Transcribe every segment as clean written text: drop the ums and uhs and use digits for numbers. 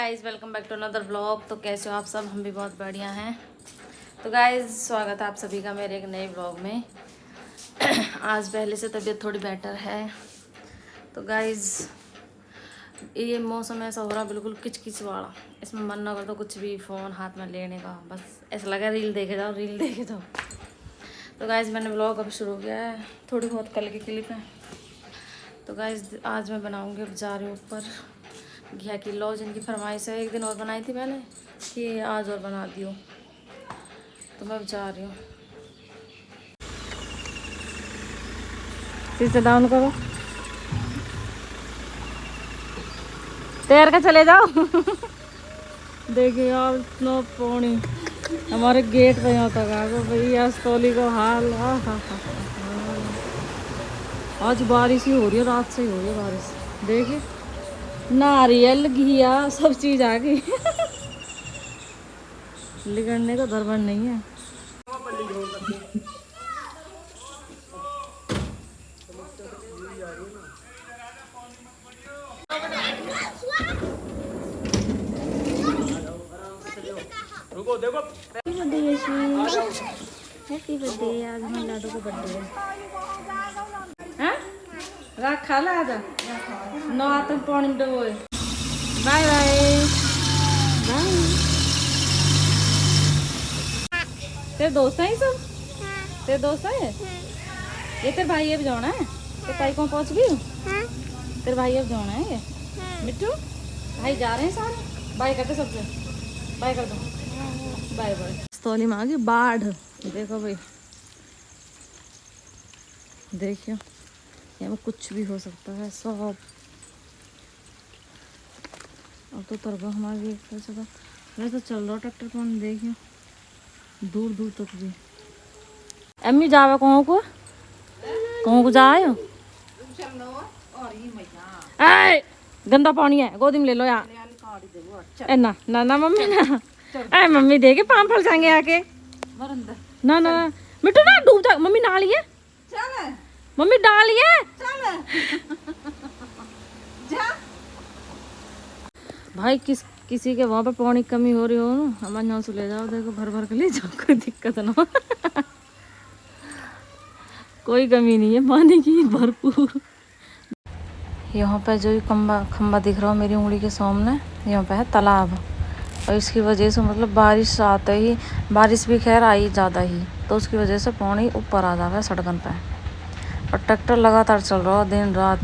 Guys, welcome back to another vlog. तो कैसे हो आप सब? हम भी बहुत बढ़िया हैं। तो गाइज़, स्वागत है आप सभी का मेरे एक नए व्लॉग में। आज पहले से तबीयत थोड़ी बेटर है। तो गाइज़, ये मौसम ऐसा हो रहा बिल्कुल किचकिच वाला, इसमें मन ना करता कुछ भी फ़ोन हाथ में लेने का, बस ऐसा लगा रील देखे जाओ रील देखे जाओ। तो गाइज़, मैंने व्लॉग अब शुरू किया है, थोड़ी बहुत कल की क्लिप है। तो गाइज़, आज मैं बनाऊँगी, अब जा रही हूँ ऊपर घिया की लौ, जिनकी फरमाइश है। एक दिन और बनाई थी मैंने कि आज और बना दियो, तो मैं अब जा रही हूँ। फिर से डाउन करो, तैर के चले जाओ। देखिए यार, इतना पानी हमारे गेट पे यहाँ तक आ गया भाई। अस्तौली का हाल, आज बारिश ही हो रही है, रात से ही हो रही है बारिश। देखिए, नारियल घिया सब चीज आ गई। लिगड़ने का धरबन नहीं है। रुको देखो, हैप्पी बर्थडे। आज हमारे लाडू का बर्थडे है। राख खा ला, आजा नौ आतम पानी में डबोए। Bye bye bye. तेरे दोस्त हैं सब? तेरे दोस्त हैं ये? तेरे भाई अब जाना है? तेरे भाई को पहुंच गई? तेरे भाई अब जाना है ये? मिट्टू भाई जा रहे हैं सारे। बाय करते सबसे, बाय कर दो, बाय बाय। स्तौली में आ गई बाढ़। देखो भाई, देखियो यहाँ में कुछ भी हो सकता है सब। अब तो तरबा हमारी वैसे तो चल रहा ट्रैक्टर कौन, देखियो दूर दूर तक भी। अम्मी जावे कहूँ को जाए। गंदा पानी है, गोदी में ले लो यार। ना ना ना मम्मी ना, अरे मम्मी देखे पाम फल जाएंगे आके। ना ना मिट्टू ना डूब जा। मम्मी नहा लिए, मम्मी डाल लिए भाई। किसी के वहाँ पे पानी की कमी हो रही हो ना, हमारे यहाँ से ले जाओ। देखो भर भर के ले जाओ, कोई दिक्कत ना। कोई कमी नहीं है पानी की, भरपूर। यहाँ पे जो खम्बा दिख रहा हो मेरी उंगली के सामने, यहाँ पे है तालाब। और इसकी वजह से मतलब बारिश आते ही, बारिश भी खैर आई ज़्यादा ही, तो उसकी वजह से पानी ऊपर आ जाता है सड़कन पे। और ट्रैक्टर लगातार चल रहा है दिन रात,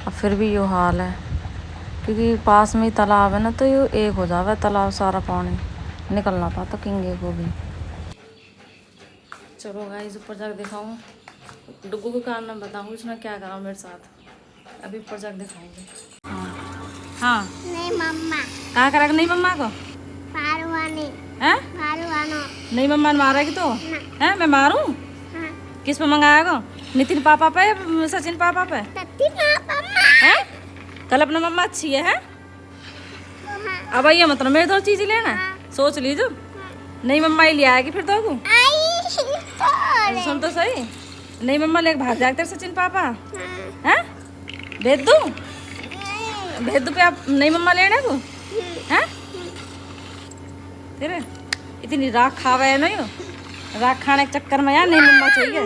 अब फिर भी यो हाल है, क्योंकि पास में ही तालाब है ना, तो ये एक हो जावे तालाब, सारा पानी निकल ना पाता किंगे को भी। चलो गाइस, ऊपर जाकर दिखाऊँ डुग्गू के कारण मैं बताऊँगी उसने क्या करा मेरे साथ। अभी ऊपर जाकर दिखाऊँगी। हाँ नहीं मम्मा कहाँ करा? नहीं मम्मा को नहीं मम्मा ने मारेगी तो है? मैं मारूं? हाँ। किस पे मंगाया को? नितिन पापा पे, सचिन पापा पे है? कल अपना मम्मा अच्छी है? अब आइए मतलब मेरे दो चीज लेना सोच लीजिए। नहीं मम्मा ही ले आएगी फिर तो सुन तो सही। नहीं मम्मा लेके भाग जाए तेरे सचिन पापा है? भेज दूं पे आप नहीं मम्मा लेने को हैं? तेरे इतनी राख खावा है ना, यो राख खाने के चक्कर में यार नहीं मम्मा चाहिए।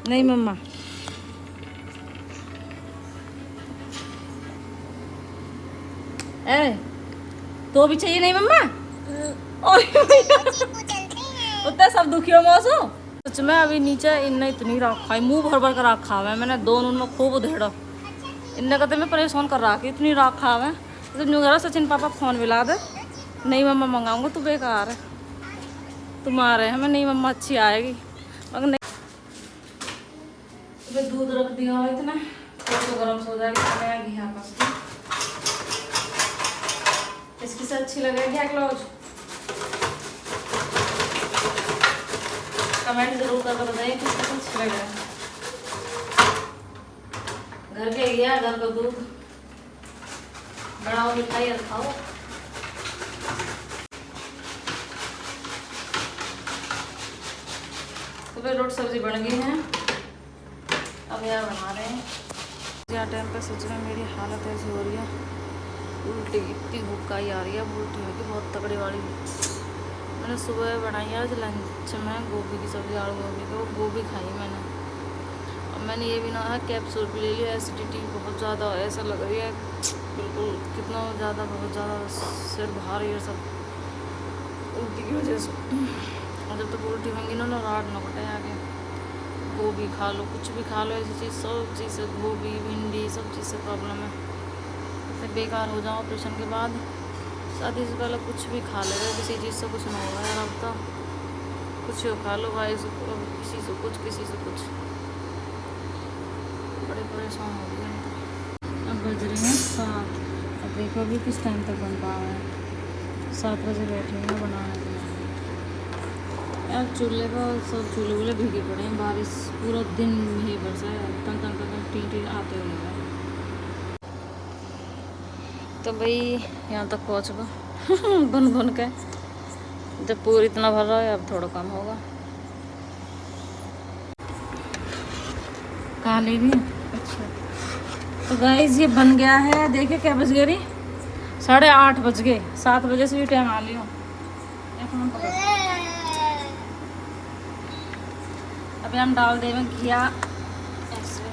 नहीं मम्मा ए तो भी चाहिए नहीं मम्मा। उतना सब दुखी हो मौसू। सच में अभी नीचे इनने इतनी राख खाई, मुंह भर भर कर राख खावा है मैंने, दोनों में खूब उधेड़ा। इनने कहते मैं परेशान कर रहा कि इतनी राख खावे। तो न्यू करा सचिन पापा फोन मिला दे, नहीं मम्मा मंगाऊंगा, तू बेकार है, तुम आ रहे हैं। मैं नहीं मम्मा अच्छी आएगी मगर नहीं। तो दूध रख दिया इतना तो गर्म हो जाएगी। मैं घी आपस इसकी से अच्छी लगेगी क्या क्लोज? कमेंट जरूर करके बताइए किसको अच्छी लगे। घर के गया, घर का दूध बनाओ, मिठाई और खाओ। तो फिर रोटी सब्जी बन गई है, अब यार बना रहे हैं। यार टाइम पे सोच रहे मेरी हालत ऐसी हो रही है, उल्टी इतनी हुक्काई आ रही है, अब उल्टी होगी बहुत तगड़ी वाली। मैंने सुबह बनाई आज लंच में गोभी की सब्ज़ी, आलू गोभी की, वो गोभी खाई मैंने। और मैंने ये भी ना कैप्सूल भी ले लिया। एसिडिटी बहुत ज़्यादा ऐसा लग रही है बिल्कुल, कितना ज़्यादा, बहुत ज़्यादा सिर भारी और सब उल्टी की वजह से। और जब तक उल्टी होंगी ना रात न कटे आगे। गोभी खा लो, कुछ भी खा लो, ऐसी चीज़ सब चीज़ से, गोभी भिंडी सब चीज़ से प्रॉब्लम है। इससे बेकार हो जाओ ऑपरेशन के बाद, शादी से पहले कुछ भी खा ले, किसी चीज़ से कुछ ना होगा यार। अब तो कुछ खा लो भाई, किसी से कुछ, किसी से कुछ, बड़े परेशान हो गए हैं। अब बज रहे हैं 7। अब देखो अभी किस टाइम तक बन पा रहा है। 7 बजे बैठे हैं बनाने के लिए यार। चूल्हे का सब चूल्हे वूल्हे भीगे पड़े हैं, बारिश पूरा दिन ही बरसा है, टन टन टन टी आते हुए। तो भाई यहाँ तक पहुँच गए बन बन के। जब पूरी इतना भर रहा है, अब थोड़ा कम होगा। कहाँ ले रही है? अच्छा, तो गाइस ये बन गया है। देखिए क्या बज गई, 8:30 बज गए। 7 बजे से भी टाइम आ लियो। अभी हम डाल देंगे घिया ऐसे।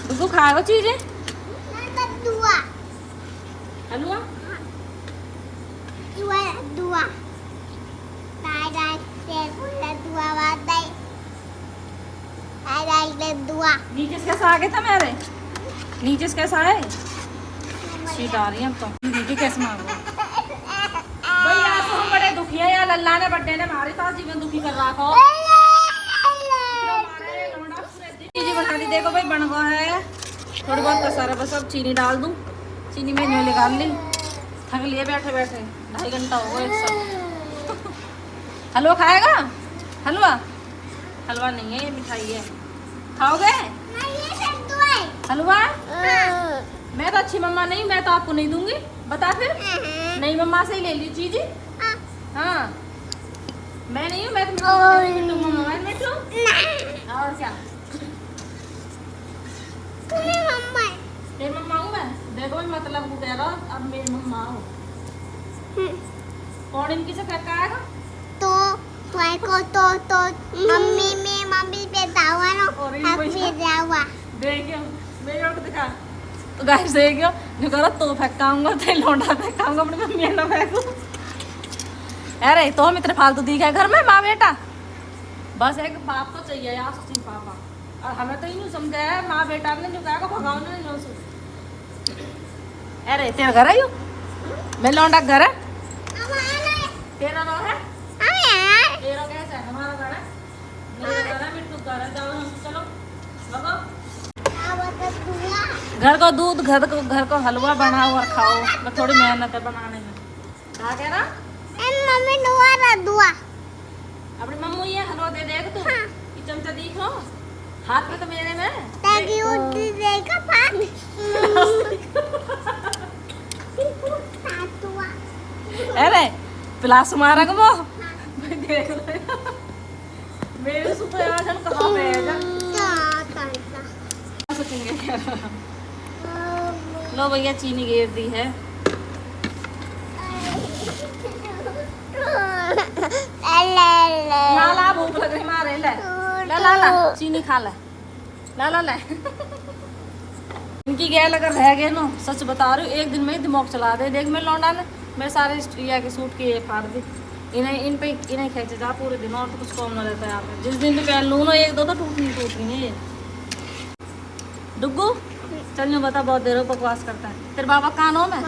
दूध खाएगा चीजें, हलवा नीचे से कैसा आ गया था मेरे, नीचे से कैसा है? शीट आ रही है अब तो। दीदी कैसे मांगो भाई, आज तो हम बड़े दुखी है यार। अल्लाह ने बर्थडे ने हमारे साथ जीवन दुखी कर रखा हो। चीज़ी बना दी, देखो भाई बन गया है। थोड़ी बहुत कसारा, बस अब चीनी डाल दूँ। चीनी मैंने निकाल ली, थक लिए बैठे बैठे, 2.5 घंटा हो गया एक सब। हलवा खाएगा? हलवा हलवा नहीं है ये, मिठाई है। खाओगे हलवा? मैं तो अच्छी मम्मा नहीं, मैं तो आपको नहीं दूंगी। बता फिर, नहीं मम्मा से ही ले ली चीज़। हाँ मैं नहीं हूँ, मैं तो मम्मा मिट्टू। और क्या तेरी मम्मा हूँ मैं? देखो भाई मतलब कह रहा अब मेरी मम्मा हो। कौन इनकी से फेंका आएगा? तो मम्मी पे दावा ना, दावा देखियो मेरे को दिखा। तो गाइस देखियो, जो करो तो फेंकाऊंगा, तो लौंडा फेंकाऊंगा, अपनी मम्मी ना फेंकूं। अरे तो हम इतने फालतू दिखे घर में माँ बेटा, बस एक बाप तो चाहिए यार, सचिन पापा। और हमें तो ही नहीं समझा है, माँ बेटा ने जो कहा भगाओ नहीं जो। अरे तेरा घर है यू, मैं लौंडा घर है तेरा रो है? तेरा कैसा है? हमारा घर है, मेरा घर है, मिट्टू घर है। जाओ हम चलो लगो। घर को दूध, घर को हलवा बना हुआ खाओ। मैं थोड़ी मेहनत है बनाने में। क्या कह रहा? मम्मी दुआ अपनी मम्मू ये हलवा दे देगा तू। हाँ। चमचा दिखो हाथ में, तो मेरे में अरे पिलास मारा वो। हाँ। देख मेरे सुपर कहाँ पे है? लो भैया चीनी गिर दी है। ला भूख लग रही मारे, ले ला चीनी खा ले, ला इनकी गैल अगर रह गए ना, सच बता रही हूँ, एक दिन में ही दिमाग चला दे। देख मैं लौंडा ने मेरे सारे स्ट्रिया के सूट की फाड़ दी। इन पे इन्हें खींचे जा पूरे दिन, और तो कुछ कम ना रहता है यहाँ पे। जिस दिन भी पहन लूँ ना, एक दो तो टूट नहीं है। डुग्गू चल यूँ बता, बहुत देर हो बकवास करता है। तेरे बाबा का नाम है?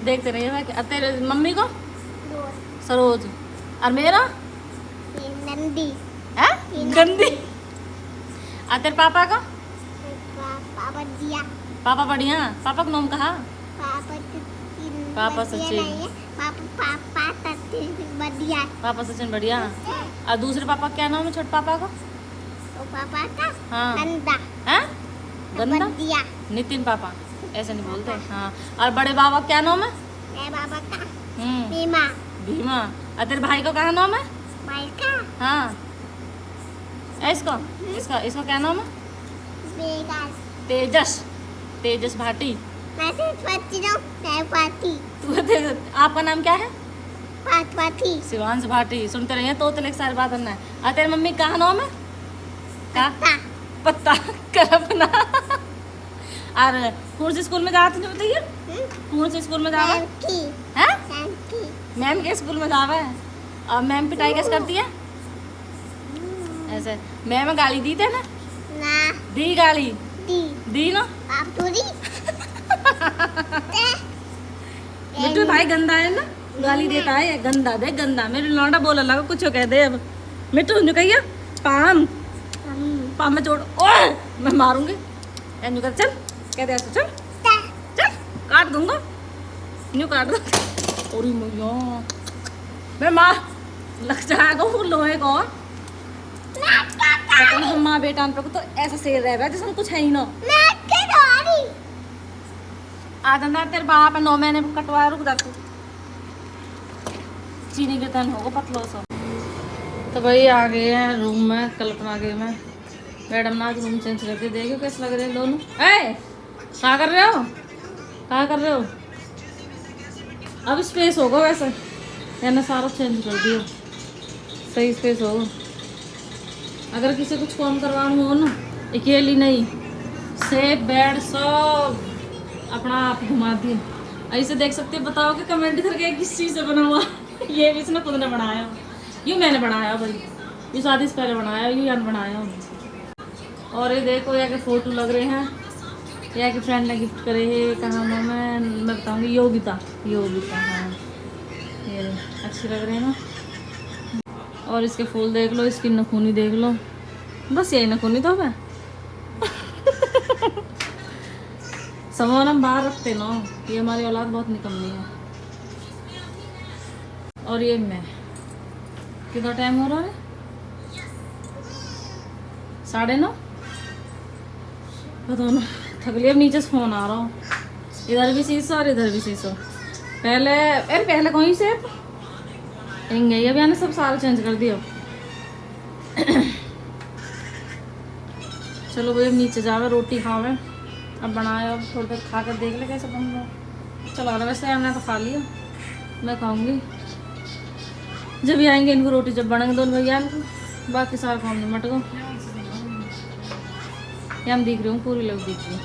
देखते रहिए मैं। तेरे मम्मी को? सरोज। और मेरा? नंदी। है गंदी। और तेरे पापा का? पापा बढ़िया। पापा का नाम कहा? पापा सचिन। पापा सचिन बढ़िया। और दूसरे पापा क्या नाम है छोटे पापा का? पापा का हाँ गंदा। है गंदा? नितिन पापा ऐसे नहीं बोलते। हाँ और बड़े बाबा क्या नाम है? बाबा का भीमा। भीमा। और तेरे भाई को क्या नाम है? भाई का हाँ इसको इसका क्या नाम है? तेजस तेजस भाटी। आपका नाम क्या है? शिवांश भाटी। सुनते रहिए तो एक सारी बात है। और तेरी मम्मी कहाँ नाम है? पत्ता करपना। और कौन से स्कूल में जाते हैं बताइए? कौन से स्कूल में जावा है? मैम के स्कूल में जावा है। और मैम पिटाई कैसे करती है? ऐसे मैम गाली दी थे ना? दी गाली दी ना? मिट्टू भाई गंदा है ना, गाली देता है। गंदा दे गंदा। मेरे लौंडा बोला लगा कुछ कह दे। अब मिट्टू जो कहिए पाम पाम में छोड़। ओए मैं मारूंगी। एनु कर चल कह दे चल चल काट दूंगा। न्यू काट दो। ओरी मैया मैं माँ लग जाएगा वो लोहे को। हम माँ बेटा पर तो ऐसा शेर रह रहा है जैसे कुछ है ही ना। आ जाना तेरे बाप है 9 महीने कटवाया। रुक जा तू। चीनी के तन होगा पतलो सा। तो भाई आ गए हैं रूम में। कल्पना गए में मैडम ना आज रूम चेंज करके देखो कैसे लग रहे हैं दोनों। क्या कर रहे हो? क्या कर रहे हो? अब स्पेस होगा वैसे मैंने सारा चेंज कर दिया। सही स्पेस होगा। अगर किसी कुछ काम करवाना हो ना अकेली नहीं सेफ बेड सब अपना आप घुमा दिए। ऐसे देख सकते हो। बताओ कि कमेंट करके किस चीज़ से बना हुआ। ये भी इसने खुद ने बनाया। यूँ मैंने बनाया भाई। ये शादी से पहले बनाया। यूँ यान बनाया। और ये देखो या के फ़ोटो लग रहे हैं। या कि फ्रेंड ने गिफ्ट करे है। कहाँ मैं बताऊँगी। योगिता योगिता हाँ ये अच्छी लग रहे हैं ना। और इसके फूल देख लो। इसकी नखूनी देख लो। बस यही नखूनी तो है। सामान हम बाहर रखते ना। ये हमारी औलाद बहुत निकम्मी है। और ये मैं कितना टाइम हो रहा है? 9:30। बताओ ना थक लिया। अब नीचे से फोन आ रहा हूँ। इधर भी शीशो और इधर भी शीशो। पहले कहीं से गई अब यानी सब सारा चेंज कर दिया। चलो भाई अब नीचे जावे रोटी खावे। अब बनाया। अब थोड़ी देर खा कर देख ले कैसे बन रहा। चला रहा वैसे हमने तो खा लिया। मैं खाऊंगी जब भी आएंगे इनको रोटी जब बनेंगे दोनों भैया इनको। बाकी सारा काम निमट गो। ये हम दिख रही हूँ पूरी लोग दिख रही।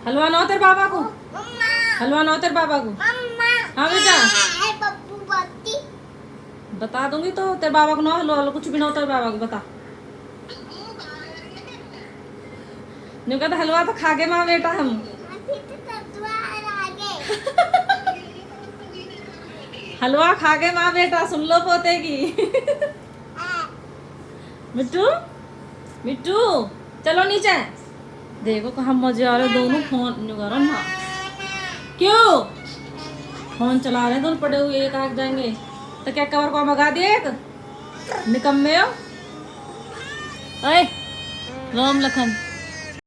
हलवा ना तेरे बाबा को। हलवा ना तेरे बाबा को। हाँ बेटा बता दूंगी तो तेरे बाबा को ना हलवा कुछ भी ना हो तेरे बाबा को बता। नहीं कहता हलवा तो खा के माँ बेटा हम। हलवा खा के माँ बेटा सुन लो पोते की। मिट्टू मिट्टू चलो नीचे। देखो कहाँ मजे आ रहे दोनों। फोन करो ना। क्यों फोन चला रहे हैं दोनों पड़े हुए। एक आग जाएंगे तो क्या कवर को मंगा दिए एक निकम्मे हो। राम लखन